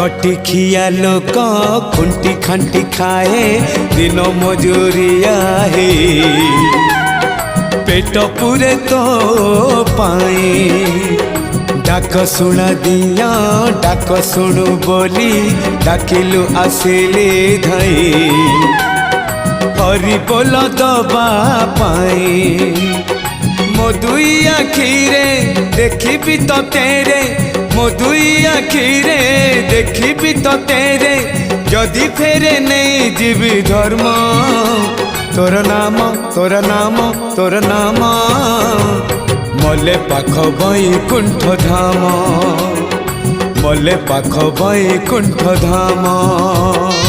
खटिखिया लोक खुंटी खांटी खाए दिन मजूरिया हे पेट पूरे तो पाए डाक शुणा दिया डाक शुणु बोली डाकिलु आसिले धाई हरि बोल दबा पाए मो दुई आखिरे देखी तो तेरे मो दुई आखिरे देखी तो तेरे जदि फेरे नहीं जीवी धर्म तोर नाम तोर नाम तोर नाम मले पाख बैकुंठ धाम मले पाख बैकुंठ धाम।